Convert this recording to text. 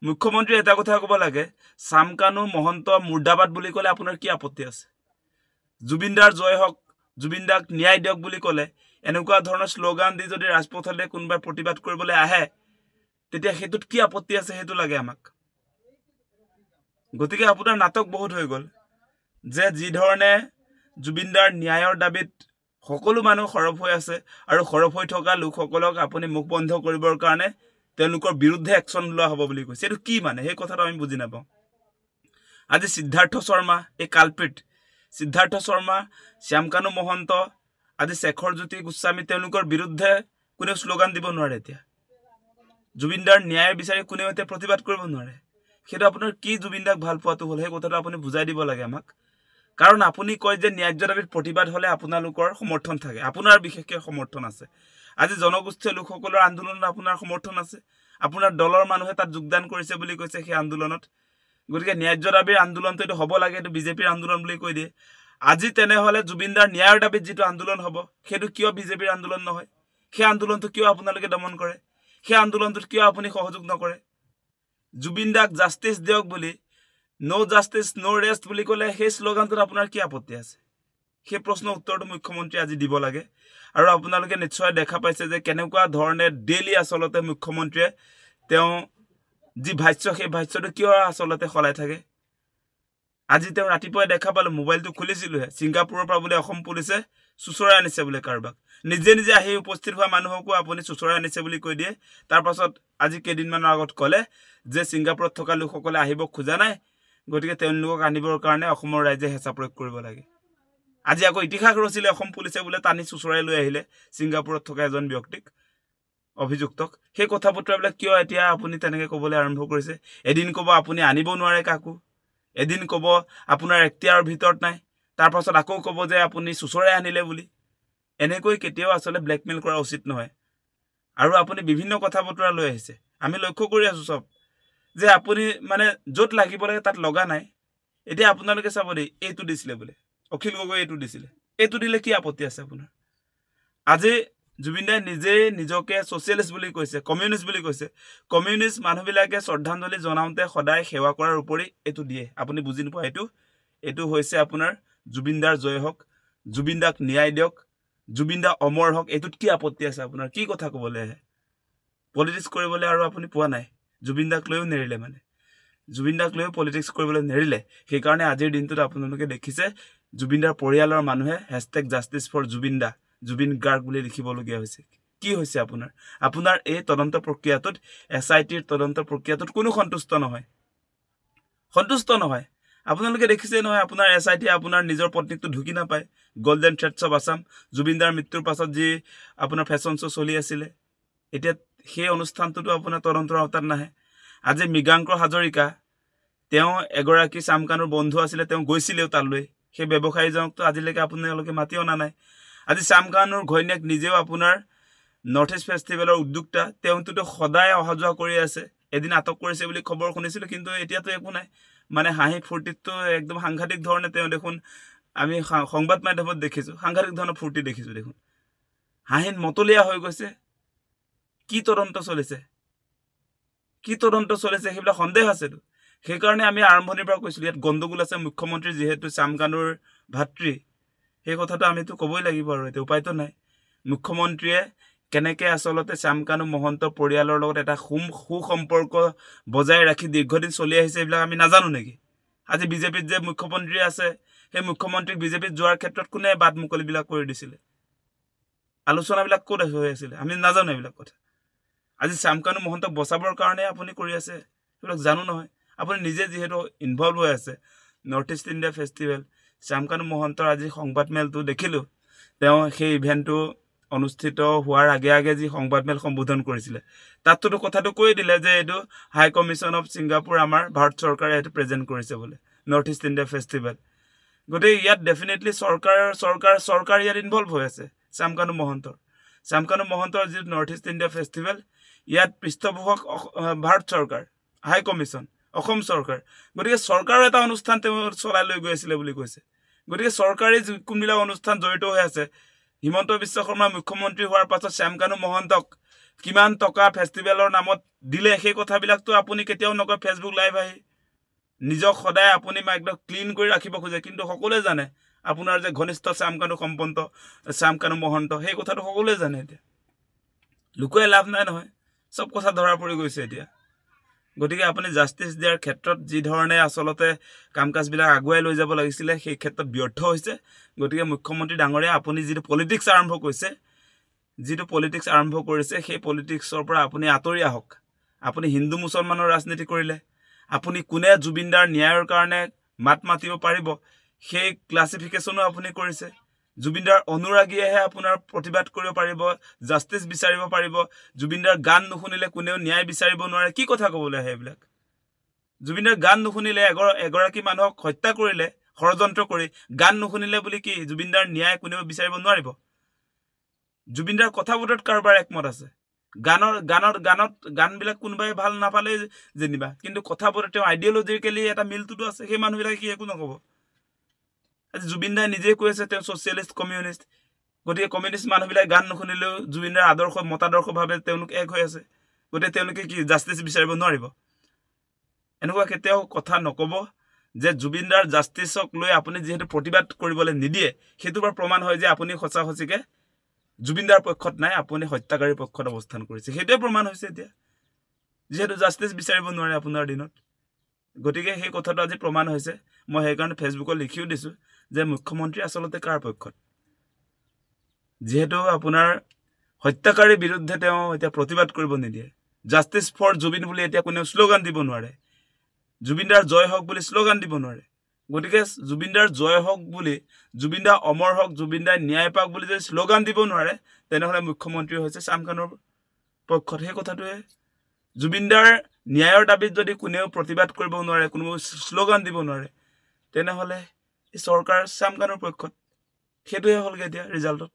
মুখ্যমন্ত্ৰী এটা কথা ক'ব লাগে চামকানু মহন্ত মুৰ্দাবাদ বুলি ক'লে আপোনাৰ কি আপত্তি আছে জুবিনদাৰ জয় হওক জুবিনদাক ন্যায় দিয়ক বুলি ক'লে এনেকুৱা ধৰণৰ শ্লোগান দি যদি ৰাজপথলৈ কোনোবা প্ৰতিবাদ কৰিবলৈ আহে তেতিয়া হেতুত কি আপত্তি আছে হেতু লাগে আমাক গতিকে আপোনাৰ নাটক বহুত হৈ গ'ল যে যি ধৰণে জুবিনদাৰ ন্যায়ৰ দাবিত সকলো মানুহ খৰব হৈ আছে আৰু খৰব হৈ থকা লোকসকলক আপুনি মুখ বন্ধ কৰিবৰ কাৰণে তেওঁলোকৰ বিৰুদ্ধে একচন লোৱা হ'ব বুলি কৈছে এটো কি মানে সেই কথাটো আমি বুজি নাপাওঁ আজি সিদ্ধাৰ্থ শৰ্মা এই কালপিট সিদ্ধাৰ্থ শৰ্মা শ্যামকানু মহন্ত আজি শেখৰ জ্যোতি গোস্বামী তেওঁলোকৰ বিৰুদ্ধে কোনে শ্লোগান দিব নোৱাৰে এতিয়া জুবিনদাৰ ন্যায় বিচাৰি কোনেও এতিয়া প্ৰতিবাদ কৰিব নোৱাৰে সেইটো আপোনাৰ কি জুবিনদাক ভাল পোৱাটো হ'ল সেই কথাটো আপুনি বুজাই দিব লাগে আমাক কাৰণ আপুনি কয় যে ন্যায্য দাবীত প্ৰতিবাদ হলে আপোনালোকৰ সমৰ্থন থাকে আপোনাৰ বিশেষকৈ সমৰ্থন আছে আজি জনগোষ্ঠীয় লোকসকলৰ আন্দোলনত আপোনাৰ সমৰ্থন আছে আপোনাৰ দলৰ মানুহে তাত যোগদান কৰিছে বুলি কৈছে সেই আন্দোলনত গতিকে ন্যায্য দাবীৰ আন্দোলনটো এটা হ'ব লাগে এটো বিজেপিৰ আন্দোলন বুলি কৈ দিয়ে আজি তেনেহলে জুবিনদাৰ ন্যায়ৰ দাবীত যেটো আন্দোলন হ'ব সেইটো কিয় বিজেপিৰ আন্দোলন নহয় সেই আন্দোলনটো কিয় আপোনালোকে দমন কৰে সেই আন্দোলনটোত কিয় আপুনি সহযোগ নকৰে জুবিনদাক জাস্টিস দিয়ক বুলি নো জাস্টিস নো ৰেষ্ট বুলি ক'লে সেই শ্লোগানটোত আপোনাৰ কি আপত্তি আছে সেই প্ৰশ্নৰ উত্তৰটো মুখ্যমন্ত্ৰী আজি দিব লাগে আৰু আপোনালোকে নিশ্চয় দেখা পাইছে যে কেনেকুৱা ধৰণে ডেইলি আসলতে মুখ্যমন্ত্ৰীয়ে তেওঁ যি ভাষ্য সেই ভাষ্যটো কিয় আসলতে খলাই থাকে আজি তেওঁ ৰাতিপুৱা দেখা পালো মোবাইলটো খুলিছিলো সিংগাপুৰৰ পৰা বোলে অসম পুলিচে সুচৰাই আনিছে বোলে কাৰবাক নিজে নিজে আহি উপস্থিত হোৱা মানুহকো আপুনি সুচৰাই আনিছে বুলি কৈ দিয়ে তাৰ পাছত আজি কেদিনমানৰ আগত ক'লে যে সিংগাপুৰত থকা লোকসকলে আহিব খোজা নাই গতিকে তেওঁলোকক আনিবৰ কাৰণে অসমৰ ৰাইজে হেঁচা প্ৰয়োগ কৰিব লাগে আজি আকৌ ইতিহাস ৰচিলে অসম পুলিচে বোলে টানি সুচৰাই লৈ আহিলে সিংগাপুৰত থকা এজন ব্যক্তিক অভিযুক্তক সেই কথা পত্ৰবিলাক কিয় এতিয়া আপুনি তেনেকৈ ক'বলৈ আৰম্ভ কৰিছে এদিন ক'ব আপুনি আনিব নোৱাৰে কাকো এদিন ক'ব আপোনাৰ এখতিয়াৰৰ ভিতৰত নাই তাৰ পাছত আকৌ ক'ব যে আপুনি সুচৰাই আনিলে বুলি এনেকৈ কেতিয়াও আসলে ব্লেকমেইল কৰা উচিত নহয় আৰু আপুনি বিভিন্ন কথা বতৰা লৈ আহিছে আমি লক্ষ্য কৰি আছো সব যে আপুনি মানে য'ত লাগিব লাগে তাত লগা নাই এতিয়া আপোনালোকে চাব দেই এইটো দিছিলে বোলে অখিল গগৈ এইটো দিছিলে এইটো দিলে কি আপত্তি আছে আপোনাৰ আজি জুবিনদাই নিজে নিজকে সোশ্যালিস্ট বুলি কৈছে কমিউনিষ্ট বুলি কৈছে কমিউনিষ্ট মানুহবিলাকে শ্ৰদ্ধাঞ্জলি জনাওঁতে সদায় সেৱা কৰাৰ উপৰি এইটো দিয়ে আপুনি বুজি নোপোৱা এইটো হৈছে আপোনাৰ জুবিনদাৰ জয় হওক জুবিনদাক ন্যায় দিয়ক জুবিনদা অমৰ হওক এইটোত কি আপত্তি আছে আপোনাৰ কি কথা ক'বলৈ আহে পলিটিক্স কৰিবলৈ আৰু আপুনি পোৱা নাই জুবিনদাক লৈও নেৰিলে মানে জুবিনদাক লৈও পলিটিক্স কৰিবলৈ নেৰিলে সেইকাৰণে আজিৰ দিনটোত আপোনালোকে দেখিছে জুবিনদাৰ পৰিয়ালৰ মানুহে #justice4jubinda জুবিন গাৰ্গ বুলি লিখিবলগীয়া হৈছে কি হৈছে আপোনাৰ এই তদন্ত প্ৰক্ৰিয়াটোত এসআইটিৰ তদন্ত প্ৰক্ৰিয়াটোত কোনো সন্তুষ্ট নহয় আপোনালোকে দেখিছে নহয় আপোনাৰ এসআইটি আপোনাৰ নিজৰ পত্নীকটো ঢুকি নাপায় গোল্ডেন থ্ৰেডছ অফ আসাম জুবিনদাৰ মৃত্যুৰ পাছত যি আপোনাৰ ফেশ্বন শ্ব' চলি আছিলে এতিয়া সেই অনুষ্ঠানটোতো আপোনাৰ তদন্তৰ আওতাত নাহে আজি মৃগাংকৰ হাজৰিকা তেওঁ এগৰাকী চামকানুৰ বন্ধু আছিলে তেওঁ গৈছিলেও তালৈ সেই ব্যৱসায়ীজনকতো আজিলৈকে আপোনালোকে মাতি অনা নাই আজি চামকানুৰ ঘৈণীয়েক নিজেও আপোনাৰ নৰ্থ ইষ্ট ফেষ্টিভেলৰ উদ্যোক্তা তেওঁতো সদায় অহা যোৱা কৰি আছে এদিন আটক কৰিছে বুলি খবৰ শুনিছিলো কিন্তু এতিয়াতো একো নাই মানে হাঁহি ফূৰ্তিটো একদম সাংঘাতিক ধৰণে তেওঁ দেখোন আমি সংবাদ মাধ্যমত দেখিছো সাংঘাতিক ধৰণৰ ফূৰ্তি দেখিছো দেখোন হাঁহিত মতলীয়া হৈ গৈছে কি তদন্ত চলিছে সেইবিলাক সন্দেহ আছেতো সেইকাৰণে আমি আৰম্ভণিৰ পৰা কৈছিলো ইয়াত গণ্ডগোল আছে মুখ্যমন্ত্ৰী যিহেতু চামকানুৰ ভাতৃ সেই কথাটো আমিতো ক'বই লাগিব আৰু এটা উপায়তো নাই মুখ্যমন্ত্ৰীয়ে কেনেকৈ আসলতে চামকানু মহন্ত পৰিয়ালৰ লগত এটা সুসম্পৰ্ক বজাই ৰাখি দীৰ্ঘদিন চলি আহিছে এইবিলাক আমি নাজানো নেকি আজি বিজেপিত যে মুখ্যমন্ত্ৰী আছে সেই মুখ্যমন্ত্ৰীক বিজেপিত যোৱাৰ ক্ষেত্ৰত কোনে বাদ মুকলিবিলাক কৰি দিছিলে আলোচনাবিলাক ক'ত হৈ আছিলে আমি নাজানো এইবিলাক কথা আজি চামকানু মহন্তক বচাবৰ কাৰণে আপুনি কৰি আছে এইবিলাক জানো নহয় আপুনি নিজে যিহেতু ইনভলভ হৈ আছে নৰ্থ ইষ্ট ইণ্ডিয়া ফেষ্টিভেল চামকানু মহন্তৰ আজি সংবাদমেলটো দেখিলো তেওঁ সেই ইভেন্টটো অনুষ্ঠিত হোৱাৰ আগে যি সংবাদমেল সম্বোধন কৰিছিলে তাততো কথাটো কৈ দিলে যে এইটো হাই কমিশ্যন অফ ছিংগাপুৰ আমাৰ ভাৰত চৰকাৰে এইটো প্ৰেজেন্ট কৰিছে বোলে নৰ্থ ইষ্ট ইণ্ডিয়া ফেষ্টিভেল গতিকে ইয়াত ডেফিনেটলি চৰকাৰ ইয়াত ইনভলভ হৈ আছে চামকানু মহন্তৰ যি নৰ্থ ইষ্ট ইণ্ডিয়া ফেষ্টিভেল ইয়াত পৃষ্ঠপোষক ভাৰত চৰকাৰ হাই কমিশ্যন অসম চৰকাৰ গতিকে চৰকাৰৰ এটা অনুষ্ঠান তেওঁ চলাই লৈ গৈ আছিলে বুলি কৈছে গতিকে চৰকাৰী কোনবিলাক অনুষ্ঠান জড়িত হৈ আছে হিমন্ত বিশ্ব শৰ্মা মুখ্যমন্ত্ৰী হোৱাৰ পাছত চামকানু মহন্তক কিমান টকা ফেষ্টিভেলৰ নামত দিলে সেই কথাবিলাকতো আপুনি কেতিয়াও নকয় ফেচবুক লাইভ আহি নিজক সদায় আপুনি একদম ক্লিন কৰি ৰাখিব খোজে কিন্তু সকলোৱে জানে আপোনাৰ যে ঘনিষ্ঠ শ্যামকানু সম্পন্ত শ্যামকানু মহন্ত সেই কথাটো সকলোৱে জানে এতিয়া লুকুৱাই লাভ নাই নহয় সব কথা ধৰা পৰি গৈছে এতিয়া গতিকে আপুনি জাষ্টিস দিয়াৰ ক্ষেত্ৰত যি ধৰণে আসলতে কামকাজবিলাক আগুৱাই লৈ যাব লাগিছিল সেই ক্ষেত্ৰত ব্যৰ্থ হৈছে গতিকে মুখ্যমন্ত্ৰী ডাঙৰীয়া আপুনি যিটো পলিটিক্স আৰম্ভ কৰিছে সেই পলিটিক্সৰ পৰা আপুনি আঁতৰি আহক আপুনি হিন্দু মুছলমানৰ ৰাজনীতি কৰিলে আপুনি কোনে জুবিনদাৰ ন্যায়ৰ কাৰণে মাত মাতিব পাৰিব সেই ক্লাসিফিকেশনো আপুনি কৰিছে জুবিনদাৰ অনুৰাগীয়েহে আপোনাৰ প্ৰতিবাদ কৰিব পাৰিব জাষ্টিস বিচাৰিব পাৰিব জুবিনদাৰ গান নুশুনিলে কোনেও ন্যায় বিচাৰিব নোৱাৰে কি কথা ক'বলৈ হেবিলাক জুবিনদাৰ গান নুশুনিলে এগৰাকী মানুহক হত্যা কৰিলে ষড়যন্ত্ৰ কৰি গান নুশুনিলে বুলি কি জুবিনদাৰ ন্যায় কোনেও বিচাৰিব নোৱাৰিব জুবিনদাৰ কথা বতৰত কাৰোবাৰ একমত আছে গানবিলাক কোনোবাই ভাল নাপালে যেনিবা কিন্তু কথা বতৰত তেওঁ আইডিঅলজিক্যালি এটা মিলটোতো আছে সেই মানুহবিলাক কি একো নকব আজি জুবিনদাই নিজে কৈছে তেওঁ সোশ্যালিষ্ট কমিউনিষ্ট গতিকে কমিউনিষ্ট মানুহবিলাক গান নুশুনিলেও জুবিনদাৰ আদৰ্শ মতাদৰ্শভাৱে তেওঁলোক এক হৈ আছে গতিকে তেওঁলোকে কি জাষ্টিস বিচাৰিব নোৱাৰিব এনেকুৱা কেতিয়াও কথা নকব যে জুবিনদাৰ জাষ্টিসক লৈ আপুনি যেহেতু প্ৰতিবাদ কৰিবলৈ নিদিয়ে সেইটোৰ পৰা প্ৰমাণ হয় যে আপুনি সঁচাকে জুবিনদাৰ পক্ষত নাই আপুনি হত্যাকাৰীৰ পক্ষত অৱস্থান কৰিছে সেইটোৱে প্ৰমাণ হৈছে এতিয়া যেহেতু জাষ্টিস বিচাৰিব নোৱাৰে আপোনাৰ দিনত গতিকে সেই কথাটো আজি প্ৰমাণ হৈছে মই সেইকাৰণে ফেচবুকত লিখিও দিছো যে মুখ্যমন্ত্ৰী আসলতে কাৰ পক্ষত যেহেতু আপোনাৰ হত্যাকাৰীৰ বিৰুদ্ধে তেওঁ এতিয়া প্ৰতিবাদ কৰিব নিদিয়ে জাষ্টিস ফৰ জুবিন বুলি এতিয়া কোনেও স্লোগান দিব নোৱাৰে জুবিনদাৰ জয় হওক বুলি স্লোগান দিব নোৱাৰে গতিকে জুবিনদাৰ জয় হওক বুলি জুবিনদা অমৰ হওক জুবিনদাৰ ন্যায় পাওক বুলি যদি স্লোগান দিব নোৱাৰে তেনেহলে মুখ্যমন্ত্ৰী হৈছে শ্যামকানুৰ পক্ষত সেই কথাটোৱে জুবিনদাৰ ন্যায়ৰ দাবীত যদি কোনেও প্ৰতিবাদ কৰিব নোৱাৰে কোনো স্লোগান দিব নোৱাৰে তেনেহলে এই চৰকাৰ শ্যামকানুৰ পক্ষত সেইটোৱে হ'লগে এতিয়া ৰিজাল্টত